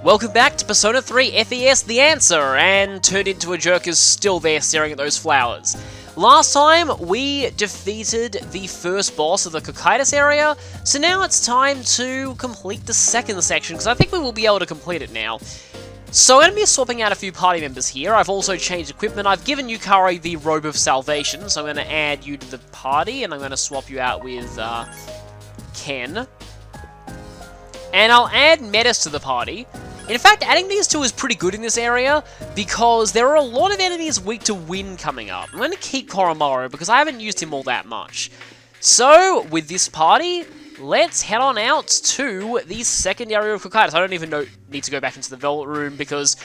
Welcome back to Persona 3 FES The Answer, and Turned Into a Jerk is still there staring at those flowers. Last time, we defeated the first boss of the Cocytus area, so now it's time to complete the second section, because I think we will be able to complete it now. So I'm going to be swapping out a few party members here. I've also changed equipment. I've given Yukari the Robe of Salvation, so I'm going to add you to the party, and I'm going to swap you out with Ken. And I'll add Metis to the party. In fact, adding these two is pretty good in this area, because there are a lot of enemies weak to wind coming up. I'm going to keep Koromaru, because I haven't used him all that much. So, with this party, let's head on out to the second area of Cocytus. I don't even need to go back into the Velvet Room, because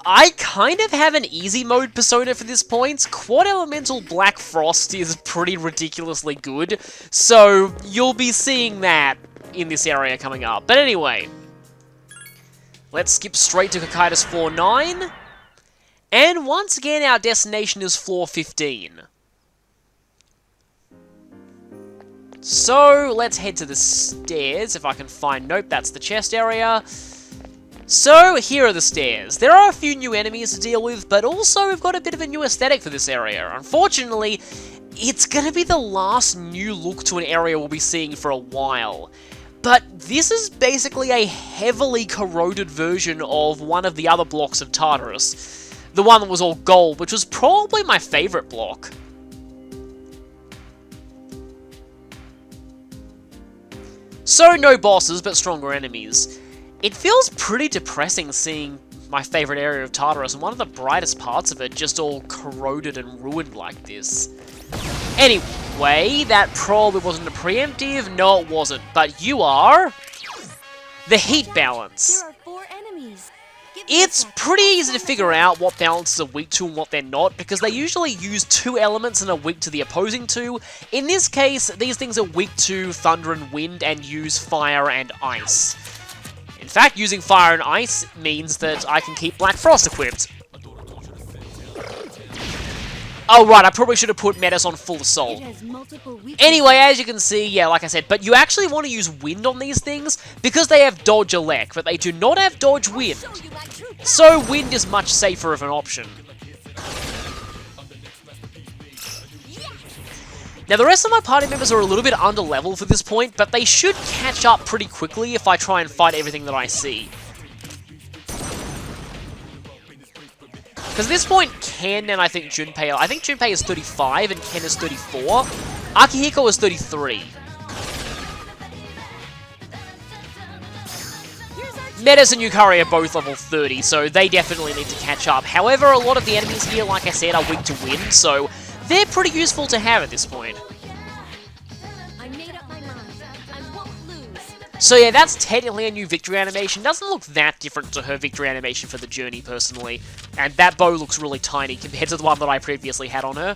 I kind of have an easy mode persona for this point. Quad Elemental Black Frost is pretty ridiculously good, so you'll be seeing that in this area coming up. But anyway, let's skip straight to Cocytus Floor 9. And once again, our destination is Floor 15. So, let's head to the stairs, if I can find... Nope, that's the chest area. So, here are the stairs. There are a few new enemies to deal with, but also we've got a bit of a new aesthetic for this area. Unfortunately, it's going to be the last new look to an area we'll be seeing for a while. But this is basically a heavily corroded version of one of the other blocks of Tartarus. The one that was all gold, which was probably my favorite block. So no bosses, but stronger enemies. It feels pretty depressing seeing my favorite area of Tartarus, and one of the brightest parts of it just all corroded and ruined like this. Anyway, that probably wasn't a preemptive. No, it wasn't. But you are... the heat balance. There are 4 enemies. It's pretty easy to figure out what balances are weak to and what they're not, because they usually use 2 elements and are weak to the opposing 2. In this case, these things are weak to thunder and wind and use fire and ice. In fact, using fire and ice means that I can keep Black Frost equipped. Oh, right, I probably should have put Metis on full assault. Anyway, as you can see, yeah, like I said, but you actually want to use wind on these things because they have dodge elect, but they do not have dodge wind. So wind is much safer of an option. Now, the rest of my party members are a little bit under level for this point, but they should catch up pretty quickly if I try and fight everything that I see. Because at this point, Ken and I think Junpei is 35 and Ken is 34. Akihiko is 33. Metis and Yukari are both level 30, so they definitely need to catch up. However, a lot of the enemies here, like I said, are weak to wind, so they're pretty useful to have at this point. So yeah, that's technically a new victory animation. Doesn't look that different to her victory animation for the journey, personally. And that bow looks really tiny compared to the one that I previously had on her.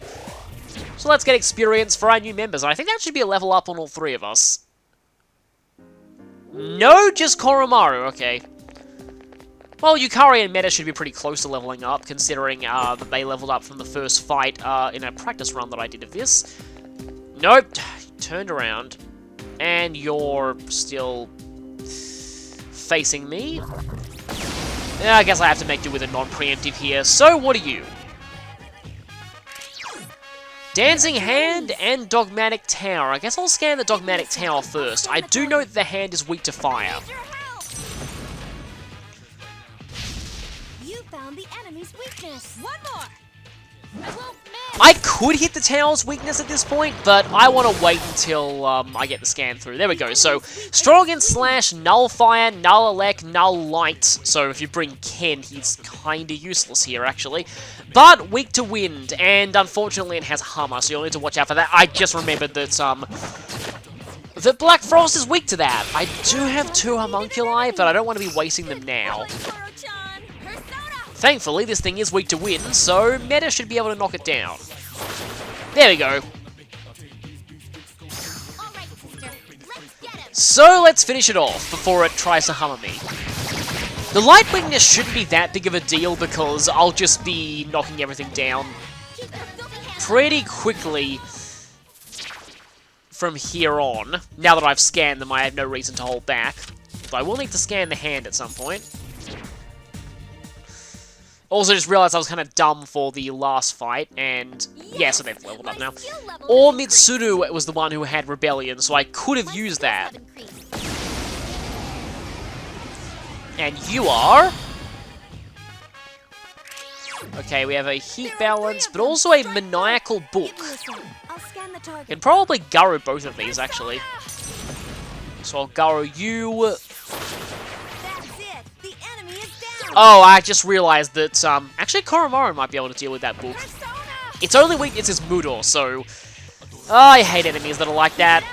So let's get experience for our new members. I think that should be a level up on all 3 of us. No, just Koromaru, okay. Well, Yukari and Metis should be pretty close to leveling up, considering that they leveled up from the first fight in a practice run that I did of this. Nope, turned around. And you're still facing me. I guess I have to make do with a non-preemptive here. So, what are you? Dancing Hand and Dogmatic Tower. I guess I'll scan the Dogmatic Tower first. I do know that the hand is weak to fire. You found the enemy's weakness. One more. I could hit the tower's weakness at this point, but I want to wait until I get the scan through. There we go. So, strong against slash, null fire, null elect, null light. So if you bring Ken, he's kind of useless here, actually. But weak to wind, and unfortunately it has Hummer, so you'll need to watch out for that. I just remembered that, that Black Frost is weak to that. I do have 2 homunculi, but I don't want to be wasting them now. Thankfully, this thing is weak to wind, so Metis should be able to knock it down. There we go. So let's finish it off before it tries to hammer me. The light weakness shouldn't be that big of a deal because I'll just be knocking everything down pretty quickly from here on. Now that I've scanned them, I have no reason to hold back. But I will need to scan the hand at some point. Also, just realized I was kind of dumb for the last fight, and yeah, so they've leveled up now. Or Mitsuru was the one who had Rebellion, so I could have used that. And you are... Okay, we have a Heat Balance, but also a Maniacal Book. Can probably Garo both of these, actually. So I'll Garo you... Oh, I just realized that, actually Koromaru might be able to deal with that book. Its only weakness is Mudor, so... Oh, I hate enemies that are like that.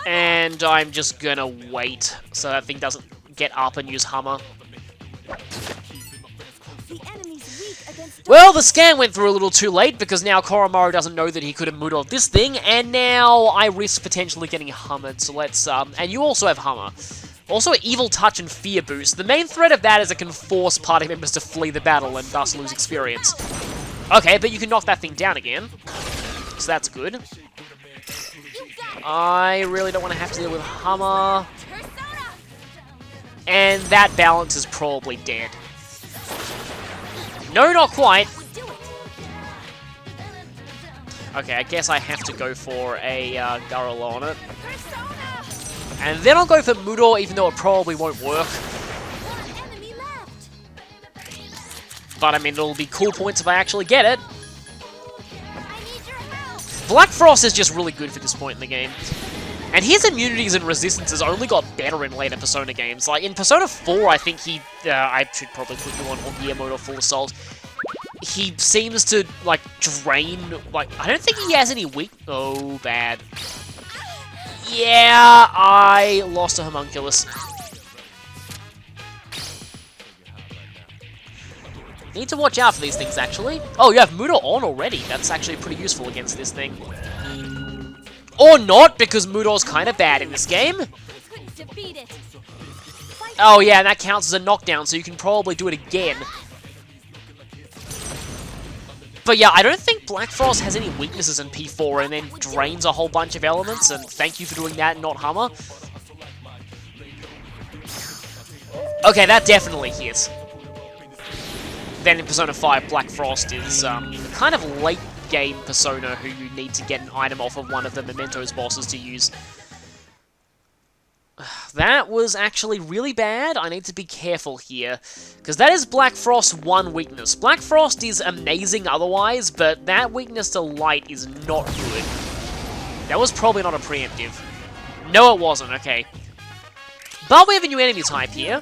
And I'm just gonna wait, so that thing doesn't get up and use Hammer. Well, the scan went through a little too late, because now Koromaru doesn't know that he could have Mudored this thing, and now I risk potentially getting Hammered, so let's, and you also have Hammer. Also, Evil Touch and Fear Boost. The main threat of that is it can force party members to flee the battle and thus lose experience. Okay, but you can knock that thing down again. So that's good. I really don't want to have to deal with Hammer. And that balance is probably dead. No, not quite. Okay, I guess I have to go for a Garo on it. And then I'll go for Mudor, even though it probably won't work. But I mean, it'll be cool points if I actually get it. Black Frost is just really good for this point in the game. And his immunities and resistances only got better in later Persona games. Like, in Persona 4, I think he... I should probably put you on Gear Mode or Full Assault. He seems to, like, drain... Like, I don't think he has any weak... Oh, bad. Yeah, I lost a Homunculus. Need to watch out for these things, actually. Oh, you have Mudor on already. That's actually pretty useful against this thing. Or not, because Mudor's kind of bad in this game. Oh yeah, and that counts as a knockdown, so you can probably do it again. But yeah, I don't think Black Frost has any weaknesses in P4 and then drains a whole bunch of elements, and thank you for doing that, not Hammer. Okay, that definitely hit. Then in Persona 5, Black Frost is kind of late-game Persona who you need to get an item off of one of the Mementos bosses to use. That was actually really bad. I need to be careful here, because that is Black Frost's one weakness. Black Frost is amazing otherwise, but that weakness to light is not good. That was probably not a preemptive. No, it wasn't. Okay. But we have a new enemy type here.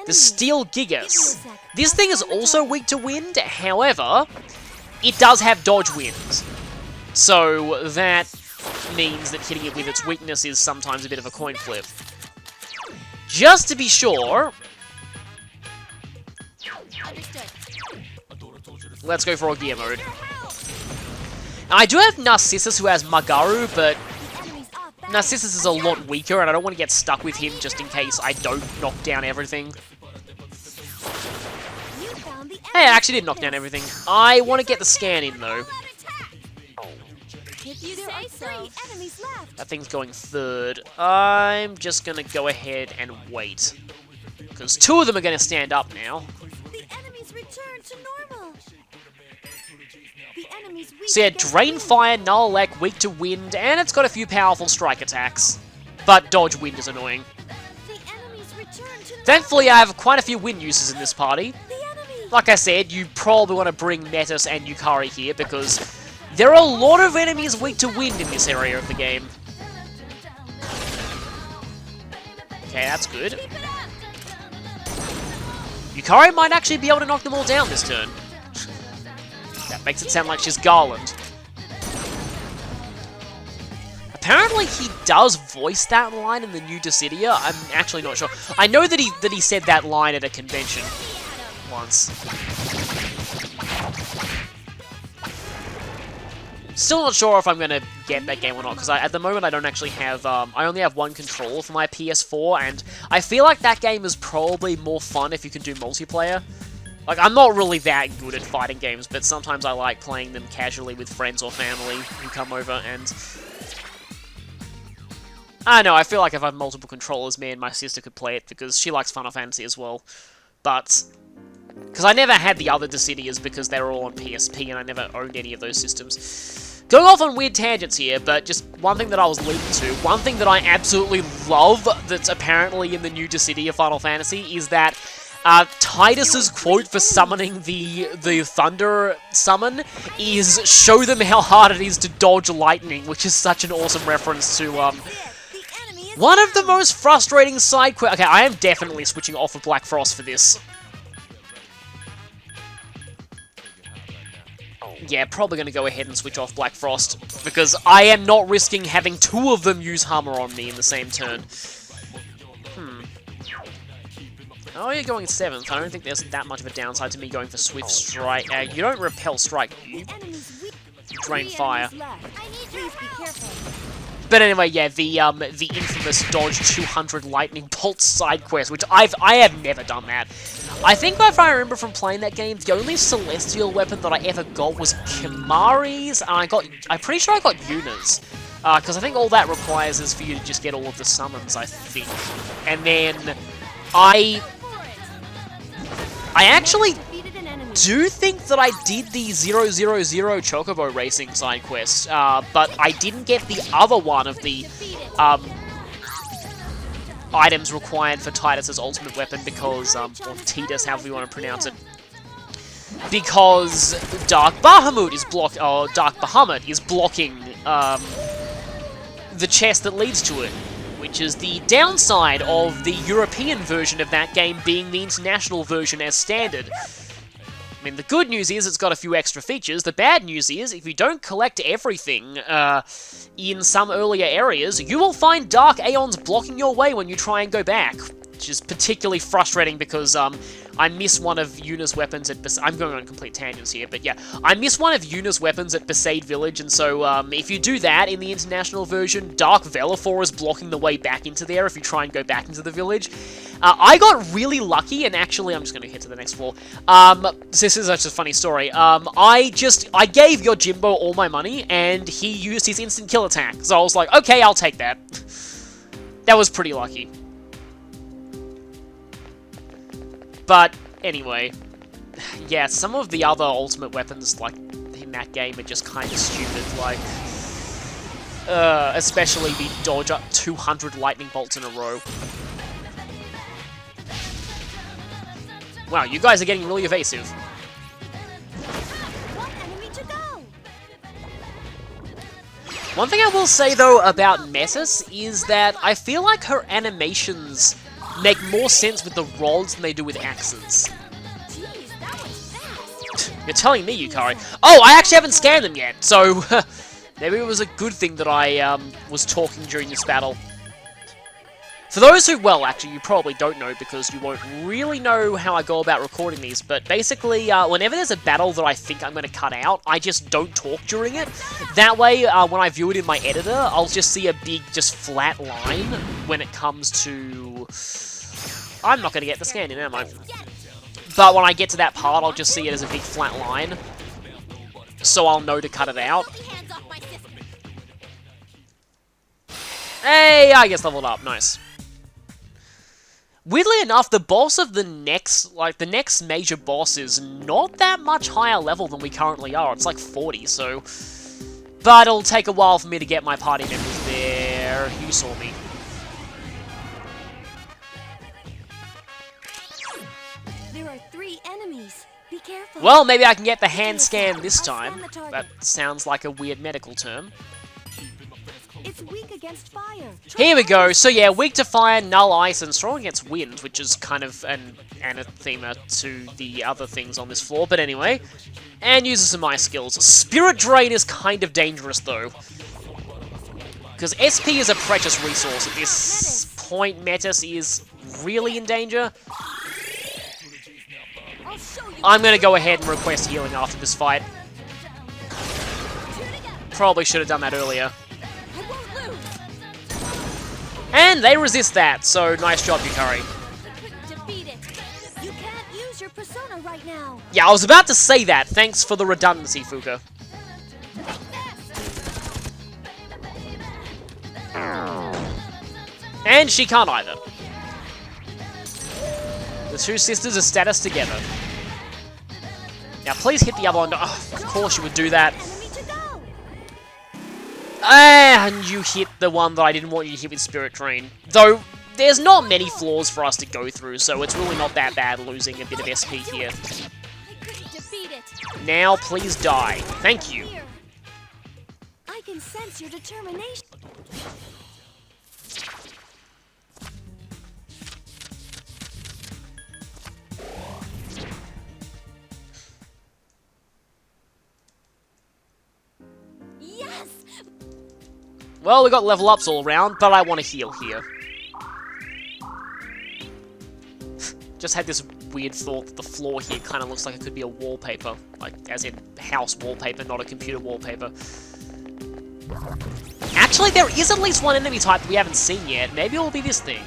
The Steel Gigas. This thing is also weak to wind, however, it does have dodge winds. So that means that hitting it with its weakness is sometimes a bit of a coin flip. Just to be sure, let's go for Gear Mode. Now, I do have Narcissus who has Magaru, but Narcissus is a lot weaker, and I don't want to get stuck with him just in case I don't knock down everything. Hey, I actually did knock down everything. I want to get the scan in, though. That thing's going third. I'm just going to go ahead and wait. Because two of them are going to stand up now. So yeah, Drain Fire, Null Elect, weak to wind, and it's got a few powerful strike attacks. But dodge wind is annoying. Thankfully, I have quite a few wind uses in this party. Like I said, you probably want to bring Metis and Yukari here, because there are a lot of enemies weak to wind in this area of the game. Okay, that's good. Yukari might actually be able to knock them all down this turn. That makes it sound like she's Garland. Apparently he does voice that line in the new Dissidia. I'm actually not sure. I know that he said that line at a convention once. Still not sure if I'm going to get that game or not, because at the moment I don't actually have, I only have one controller for my PS4, and I feel like that game is probably more fun if you can do multiplayer. Like, I'm not really that good at fighting games, but sometimes I like playing them casually with friends or family who come over, and I know, I feel like if I have multiple controllers, me and my sister could play it, because she likes Final Fantasy as well. But, because I never had the other Dissidias because they were all on PSP, and I never owned any of those systems. Going off on weird tangents here, but just one thing that I was leading to, one thing that I absolutely love that's apparently in the new Dissidia Final Fantasy is that Tidus's quote for summoning the Thunder summon is, "Show them how hard it is to dodge lightning," which is such an awesome reference to, one of the most frustrating side quests. Okay, I am definitely switching off of Black Frost for this. Yeah, probably going to go ahead and switch off Black Frost, because I am not risking having two of them use Hammer on me in the same turn. Oh, you're going 7th. I don't think there's that much of a downside to me going for Swift Strike. You don't Repel Strike, you Drain Fire. But anyway, yeah, the infamous Dodge 200 Lightning Bolt side quest, which I have never done that. I think if I remember from playing that game, the only Celestial weapon that I ever got was Kimahri's, and I'm pretty sure I got Yuna's. Because I think all that requires is for you to just get all of the summons, I think. And then I actually do think that I did the 000 Chocobo Racing side quest, but I didn't get the other one of the items required for Tidus's ultimate weapon because, or Tidus, however you want to pronounce it, because Dark Bahamut is blocking the chest that leads to it, which is the downside of the European version of that game being the international version as standard. I mean, the good news is it's got a few extra features. The bad news is, if you don't collect everything in some earlier areas, you will find Dark Aeons blocking your way when you try and go back, which is particularly frustrating because I miss one of Yuna's weapons at I'm going on complete tangents here, but yeah, I miss one of Yuna's weapons at Besaid Village, and so if you do that in the international version, Dark Velafor is blocking the way back into there if you try and go back into the village. I got really lucky, and actually, I'm just going to head to the next floor. This is such a funny story. I gave Yojimbo all my money, and he used his instant kill attack, so I was like, okay, I'll take that. That was pretty lucky. But, anyway, yeah, some of the other ultimate weapons, like, in that game are just kind of stupid, like, especially the dodge up 200 lightning bolts in a row. Wow, you guys are getting really evasive. One thing I will say, though, about Metis is that I feel like her animations make more sense with the rods than they do with axes. You're telling me, Yukari. Oh, I actually haven't scanned them yet, so maybe it was a good thing that I was talking during this battle. For those who, well, actually, you probably don't know because you won't really know how I go about recording these, but basically, whenever there's a battle that I think I'm going to cut out, I just don't talk during it. That way, when I view it in my editor, I'll just see a big, just flat line when it comes to... I'm not going to get the scan in, am I? But when I get to that part, I'll just see it as a big flat line, so I'll know to cut it out. Hey, I guess leveled up, nice. Weirdly enough, the boss of the next major boss is not that much higher level than we currently are. It's like 40, so... But it'll take a while for me to get my party members there. You saw me. There are 3 enemies. Be careful. Well, maybe I can get the hand scan this time. That sounds like a weird medical term. It's weak against fire. Here we go. So yeah, weak to fire, null ice, and strong against wind, which is kind of an anathema to the other things on this floor. But anyway, and uses some ice skills. Spirit Drain is kind of dangerous though, because SP is a precious resource. At this point, Metis is really in danger. I'm gonna go ahead and request healing after this fight. Probably should have done that earlier. And they resist that, so nice job, Yukari. You can't use your persona right now. Yeah, I was about to say that. Thanks for the redundancy, Fuka. And she can't either. The two sisters are status together. Now please hit the other one. Oh, of course you would do that. And you hit the one that I didn't want you to hit with Spirit Drain. Though, there's not many floors for us to go through, so it's really not that bad losing a bit of SP here. Now, please die. Thank you. I can sense your determination. Yes! Well, we got level ups all around, but I want to heal here. Just had this weird thought that the floor here kind of looks like it could be a wallpaper. Like, as in house wallpaper, not a computer wallpaper. Actually, there is at least one enemy type that we haven't seen yet. Maybe it will be this thing.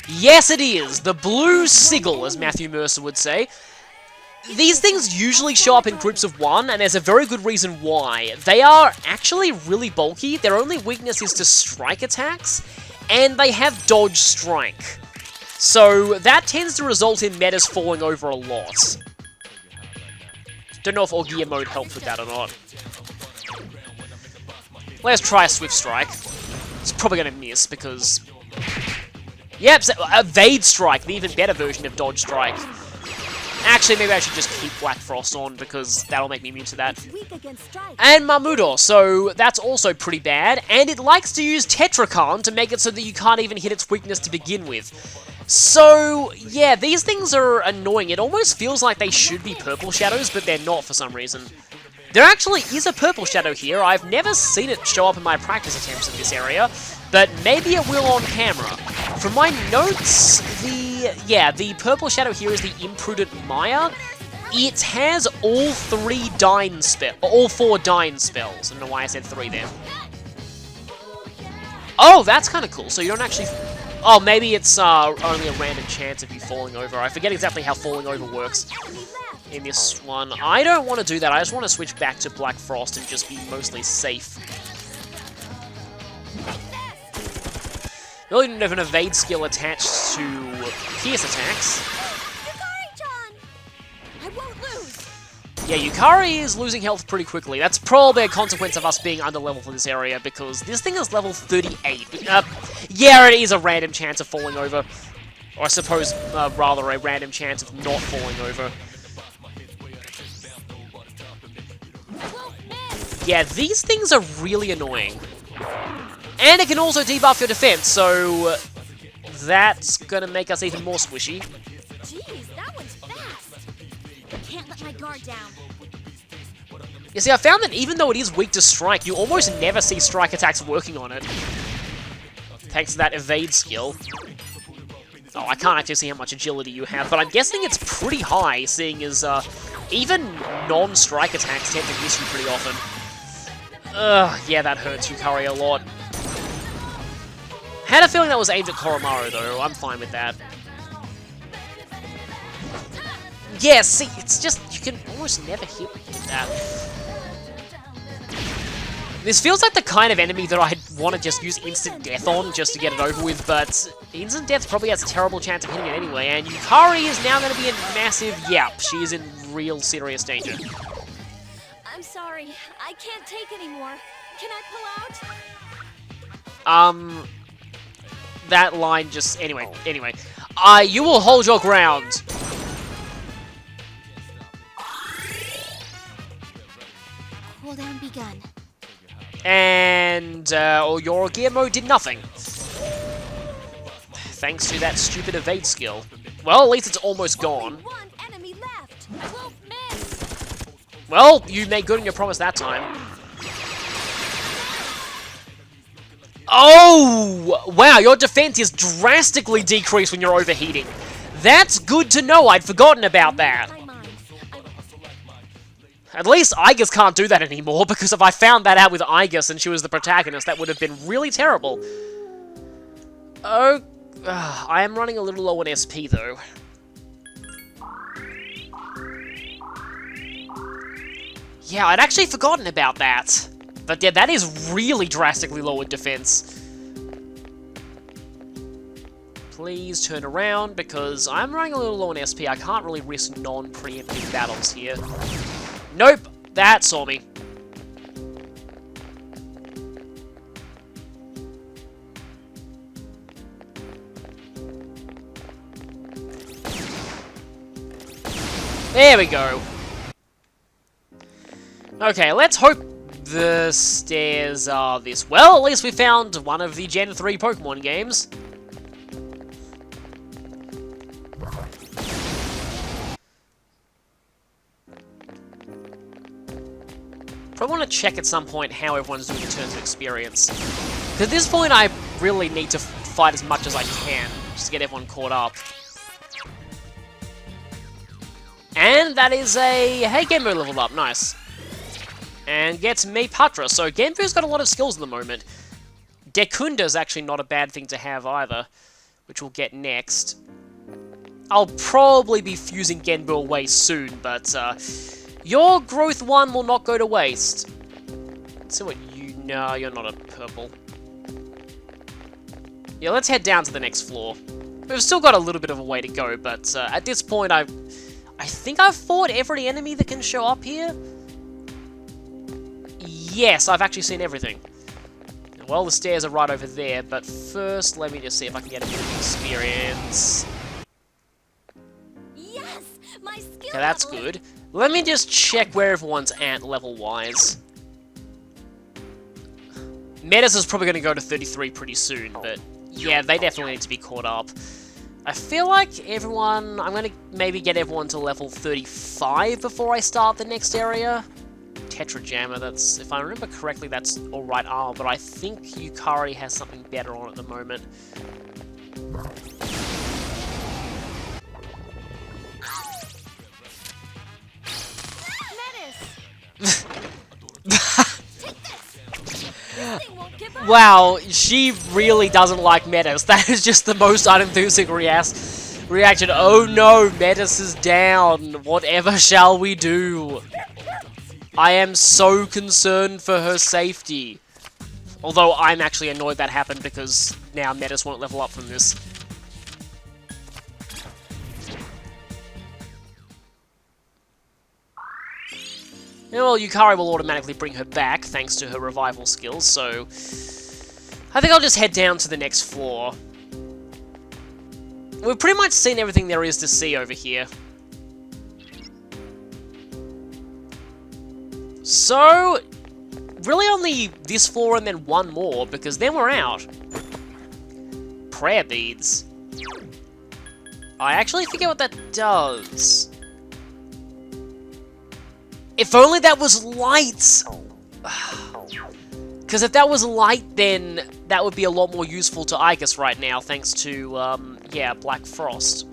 Yes, it is! The blue sigil, as Matthew Mercer would say. These things usually show up in groups of one, and there's a very good reason why. They are actually really bulky, their only weakness is to strike attacks, and they have dodge strike. So that tends to result in metas falling over a lot. Don't know if Augear mode helped with that or not. Let's try a Swift Strike. It's probably going to miss because... Yep, so Evade Strike, the even better version of Dodge Strike. Actually, maybe I should just keep Black Frost on because that'll make me immune to that. And Mamudo, so that's also pretty bad. And it likes to use Tetrakarn to make it so that you can't even hit its weakness to begin with. So, yeah, these things are annoying. It almost feels like they should be Purple Shadows, but they're not for some reason. There actually is a Purple Shadow here. I've never seen it show up in my practice attempts in this area, but maybe it will on camera. From my notes, the Purple Shadow here is the Imprudent Maya. It has all four Dyne spells. I don't know why I said 3 there. Oh, that's kind of cool. So you don't actually... Oh, maybe it's only a random chance of you falling over. I forget exactly how falling over works in this one. I don't want to do that. I just want to switch back to Black Frost and just be mostly safe. You really don't have an evade skill attached to pierce attacks. I won't lose. Yeah, Yukari is losing health pretty quickly. That's probably a consequence of us being under level for this area, because this thing is level 38. Yeah, it is a random chance of falling over. Or I suppose, rather, a random chance of not falling over. Yeah, these things are really annoying. And it can also debuff your defense, so that's gonna make us even more squishy. Jeez, that one's fast. Can't let my guard down. You see, I found that even though it is weak to strike, you almost never see strike attacks working on it. Thanks to that evade skill. Oh, I can't actually see how much agility you have, but I'm guessing it's pretty high, seeing as even non-strike attacks tend to miss you pretty often. Ugh, yeah, that hurts Yukari a lot. Had a feeling that was aimed at Koromaru, though. I'm fine with that. Yeah, see, it's just, you can almost never hit with that. This feels like the kind of enemy that I'd want to just use instant death on just to get it over with, but instant death probably has a terrible chance of hitting it anyway, and Yukari is now going to be in massive, yep, she is in real serious danger. I'm sorry, I can't take anymore. Can I pull out? That line just, anyway, you will hold your ground. Cooldown begun. And your gear mode did nothing. Thanks to that stupid evade skill. Well, at least it's almost gone. Only one enemy left. Won't miss. Well, you made good on your promise that time. Oh! Wow, your defense is drastically decreased when you're overheating. That's good to know. I'd forgotten about that. At least Aigis can't do that anymore, because if I found that out with Aigis and she was the protagonist, that would have been really terrible. Oh, I am running a little low on SP, though. Yeah, I'd actually forgotten about that. But yeah, that is really drastically lowered defense. Please turn around, because I'm running a little low on SP. I can't really risk non-preemptive battles here. Nope, that saw me. There we go. Okay, let's hope the stairs are this. Well, at least we found one of the Gen 3 Pokemon games. Probably want to check at some point how everyone's doing in terms of experience. Because at this point, I really need to fight as much as I can, just to get everyone caught up. And that is a... Hey, Genbu leveled up, nice. And gets me Patra, so Genbu's got a lot of skills at the moment. Dekunda's actually not a bad thing to have either, which we'll get next. I'll probably be fusing Genbu away soon, but your growth 1 will not go to waste. Let's see what you... No, you're not a purple. Yeah, let's head down to the next floor. We've still got a little bit of a way to go, but at this point I think I've fought every enemy that can show up here. Yes, I've actually seen everything. Well, the stairs are right over there, but first let me just see if I can get a bit of experience. Yes, my skill Okay, that's level good. Let me just check where everyone's at level-wise. Metis is probably going to go to 33 pretty soon, but yeah, they definitely need to be caught up. I feel like everyone... I'm going to maybe get everyone to level 35 before I start the next area. Tetrajammer, that's... If I remember correctly, that's alright armor, but I think Yukari has something better on at the moment. Menace! Wow, she really doesn't like Metis. That is just the most unenthusiastic reaction. Oh no, Metis is down. Whatever shall we do? I am so concerned for her safety. Although I'm actually annoyed that happened because now Metis won't level up from this. Well, Yukari will automatically bring her back, thanks to her revival skills, so... I think I'll just head down to the next floor. We've pretty much seen everything there is to see over here. So... really only this floor and then one more, because then we're out. Prayer beads. I actually forget what that does. If only that was light! Because if that was light, then that would be a lot more useful to Igus right now, thanks to, yeah, Black Frost.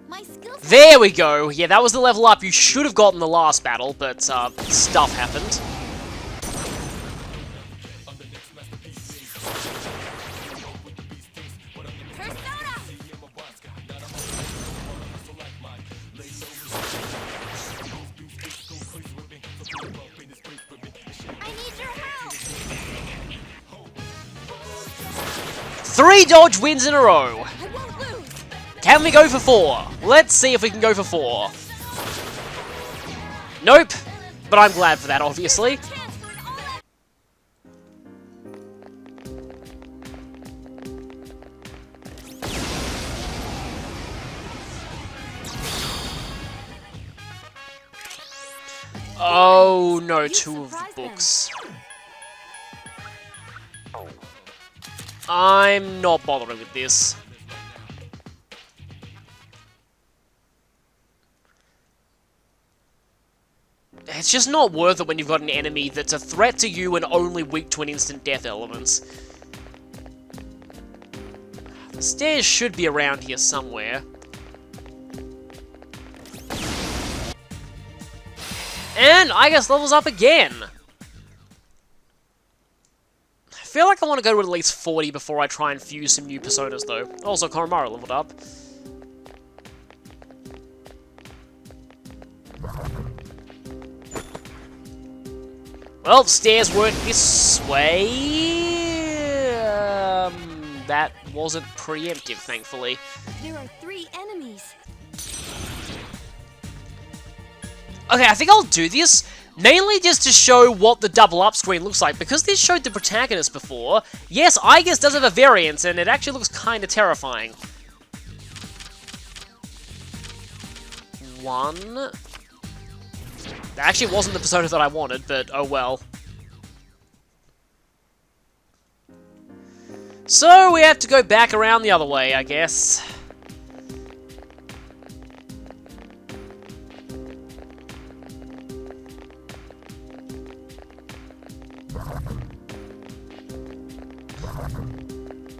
My skills There we go! Yeah, that was the level up you should have gotten the last battle, but, stuff happened. Three dodge wins in a row. I won't lose. Can we go for 4? Let's see if we can go for 4. Nope. But I'm glad for that, obviously. Transferred all that. Oh no, 2 of the books. I'm not bothering with this. It's just not worth it when you've got an enemy that's a threat to you and only weak to an instant death elements. The stairs should be around here somewhere. And Igus levels up again. I feel like I want to go to at least 40 before I try and fuse some new personas, though. Also, Koromaru leveled up. Well, stairs work this way. That wasn't preemptive, thankfully. There are 3 enemies. Okay, I think I'll do this, mainly just to show what the double up screen looks like, because this showed the protagonist before. Yes, Aigis does have a variant, and it actually looks kind of terrifying. 1. That actually wasn't the persona that I wanted, but oh well. So we have to go back around the other way, I guess.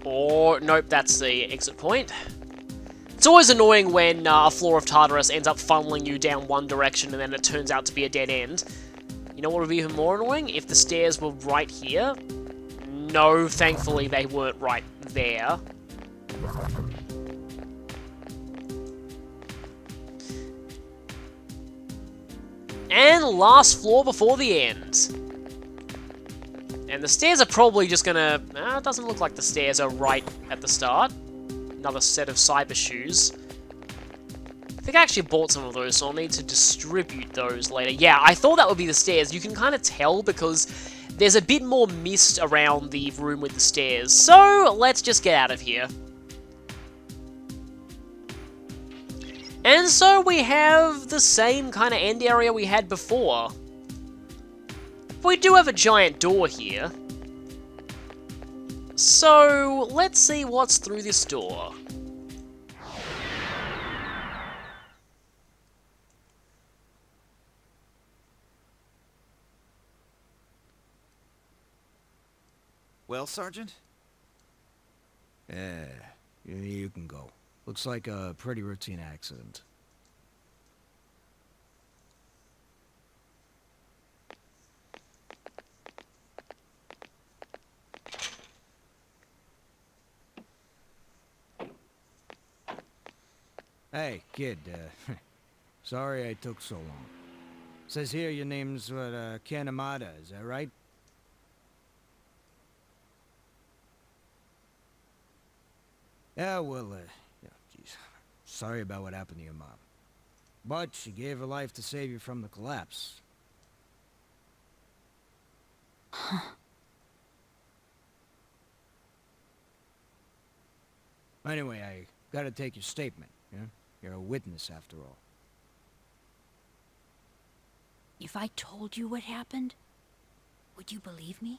Or, nope, that's the exit point. It's always annoying when a floor of Tartarus ends up funneling you down one direction and then it turns out to be a dead end. You know what would be even more annoying? If the stairs were right here. No, thankfully they weren't right there. And last floor before the end. And the stairs are probably just gonna... it doesn't look like the stairs are right at the start. Another set of cyber shoes. I think I actually bought some of those, so I'll need to distribute those later. Yeah, I thought that would be the stairs. You can kind of tell because there's a bit more mist around the room with the stairs. So, let's just get out of here. And so we have the same kind of end area we had before. We do have a giant door here. So, let's see what's through this door. Well, Sergeant? Yeah, you can go. Looks like a pretty routine accident. Hey, kid, sorry I took so long. Says here your name's, Kanamada, is that right? Yeah, well, geez. Sorry about what happened to your mom. But she gave her life to save you from the collapse. Anyway, I gotta take your statement, yeah? You're a witness, after all. If I told you what happened, would you believe me?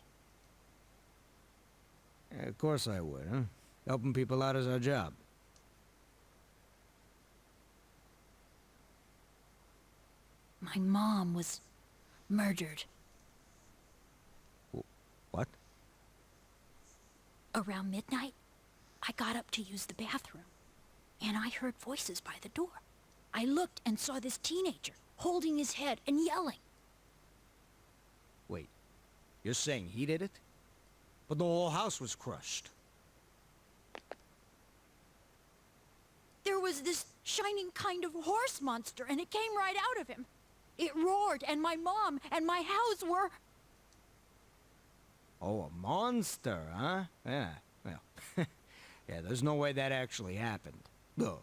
Yeah, of course I would, huh? Helping people out is our job. My mom was murdered. What? Around midnight, I got up to use the bathroom, and I heard voices by the door. I looked and saw this teenager holding his head and yelling. Wait, you're saying he did it? But the whole house was crushed. There was this shining kind of horse monster, and it came right out of him. It roared, and my mom and my house were... Oh, a monster, huh? Yeah, well, yeah, there's no way that actually happened. No,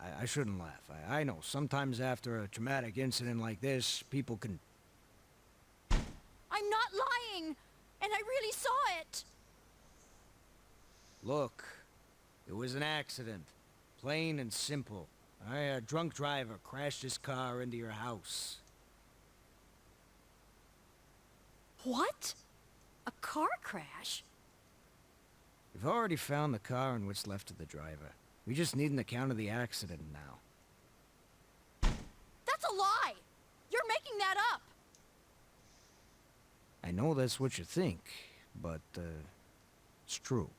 I shouldn't laugh. I know, sometimes after a traumatic incident like this, people can... I'm not lying, and I really saw it. Look, it was an accident. Plain and simple. A drunk driver crashed his car into your house. What? A car crash? We've already found the car and what's left of the driver. We just need an account of the accident now. That's a lie! You're making that up! I know that's what you think, but, it's true.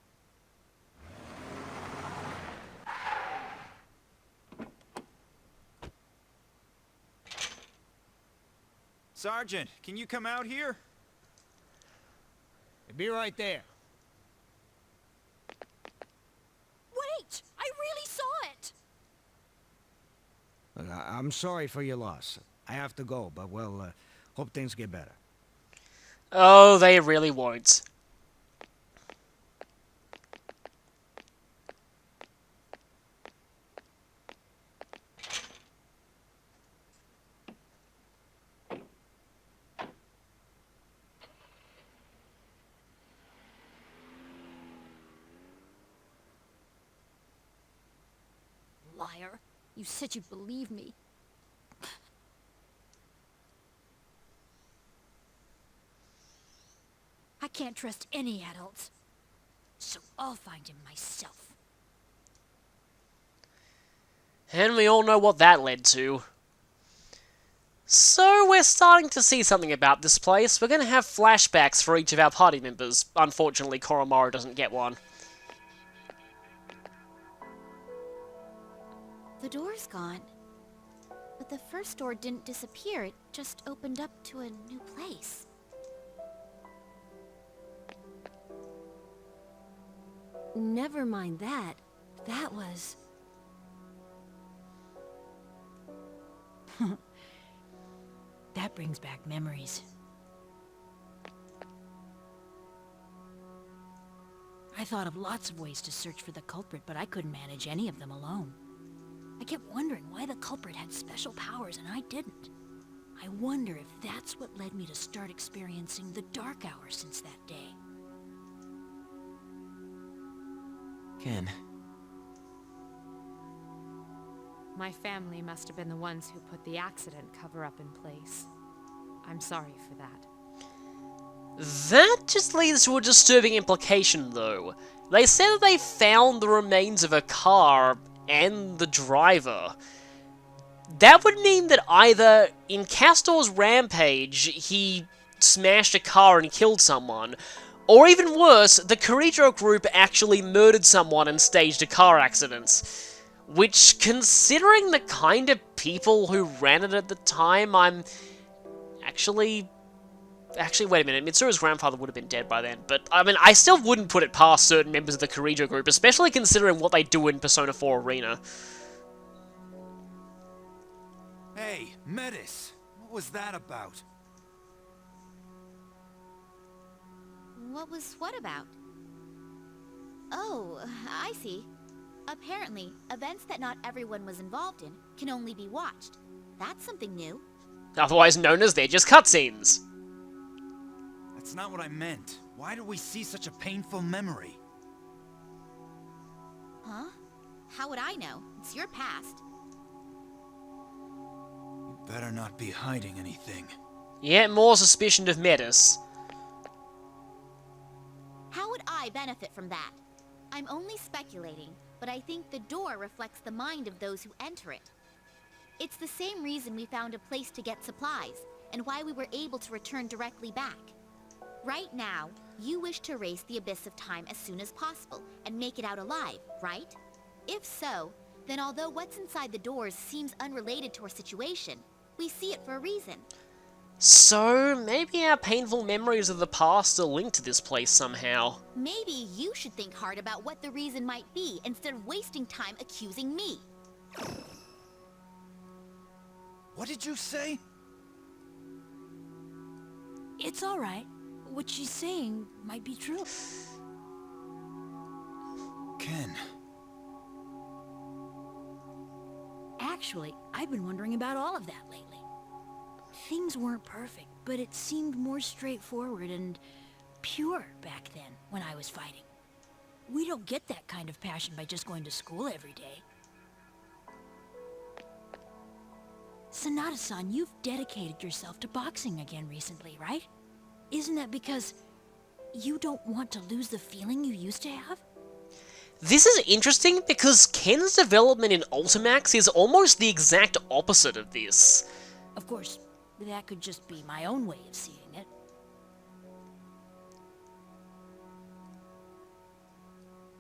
Sergeant, can you come out here? Be right there. Wait! I really saw it! Look, I'm sorry for your loss. I have to go, but, well, hope things get better. Oh, they really won't. Liar. You said you'd believe me. I can't trust any adults. So I'll find him myself. And we all know what that led to. So we're starting to see something about this place. We're going to have flashbacks for each of our party members. Unfortunately, Koromaru doesn't get one. The door's gone. But the first door didn't disappear, it just opened up to a new place. Never mind that. That was... That brings back memories. I thought of lots of ways to search for the culprit, but I couldn't manage any of them alone. I kept wondering why the culprit had special powers and I didn't. I wonder if that's what led me to start experiencing the dark hours since that day. Ken. My family must have been the ones who put the accident cover-up in place. I'm sorry for that. That just leads to a disturbing implication, though. They said that they found the remains of a car and the driver. That would mean that either in Castor's rampage, he smashed a car and killed someone, or even worse, the Kirijo group actually murdered someone and staged a car accident. Which, considering the kind of people who ran it at the time, I'm actually, wait a minute, Mitsuru's grandfather would have been dead by then, but, I mean, I still wouldn't put it past certain members of the Kirijo group, especially considering what they do in Persona 4 Arena. Hey, Metis! What was that about? What about? Oh, I see. Apparently, events that not everyone was involved in can only be watched. That's something new. Otherwise known as they're just cutscenes. That's not what I meant. Why do we see such a painful memory? Huh? How would I know? It's your past. You better not be hiding anything. Yet more suspicion of Metis. How would I benefit from that? I'm only speculating, but I think the door reflects the mind of those who enter it. It's the same reason we found a place to get supplies, and why we were able to return directly back. Right now, you wish to erase the abyss of time as soon as possible, and make it out alive, right? If so, then although what's inside the doors seems unrelated to our situation, we see it for a reason. So, maybe our painful memories of the past are linked to this place somehow. Maybe you should think hard about what the reason might be, instead of wasting time accusing me. What did you say? It's all right. What she's saying might be true. Ken. Actually, I've been wondering about all of that lately. Things weren't perfect, but it seemed more straightforward and pure back then when I was fighting. We don't get that kind of passion by just going to school every day. Sanada-san, you've dedicated yourself to boxing again recently, right? Isn't that because you don't want to lose the feeling you used to have? This is interesting because Ken's development in Ultimax is almost the exact opposite of this. Of course, that could just be my own way of seeing it.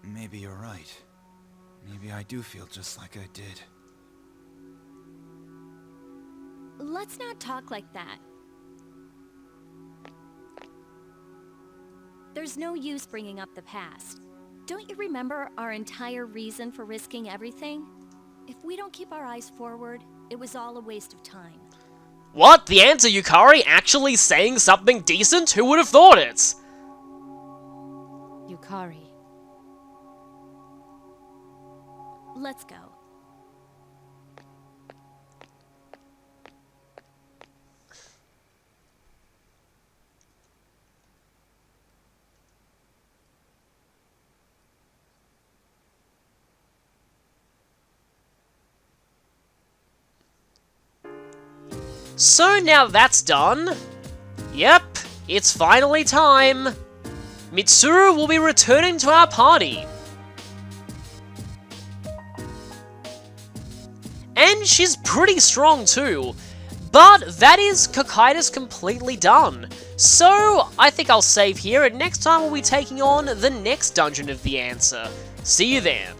Maybe you're right. Maybe I do feel just like I did. Let's not talk like that. There's no use bringing up the past. Don't you remember our entire reason for risking everything? If we don't keep our eyes forward, it was all a waste of time. What? The answer, Yukari? Actually saying something decent? Who would have thought it? Yukari. Let's go. So now that's done. Yep, it's finally time. Mitsuru will be returning to our party. And she's pretty strong too. But that is Cocytus completely done. So I think I'll save here, and next time we'll be taking on the next Dungeon of the Answer. See you then.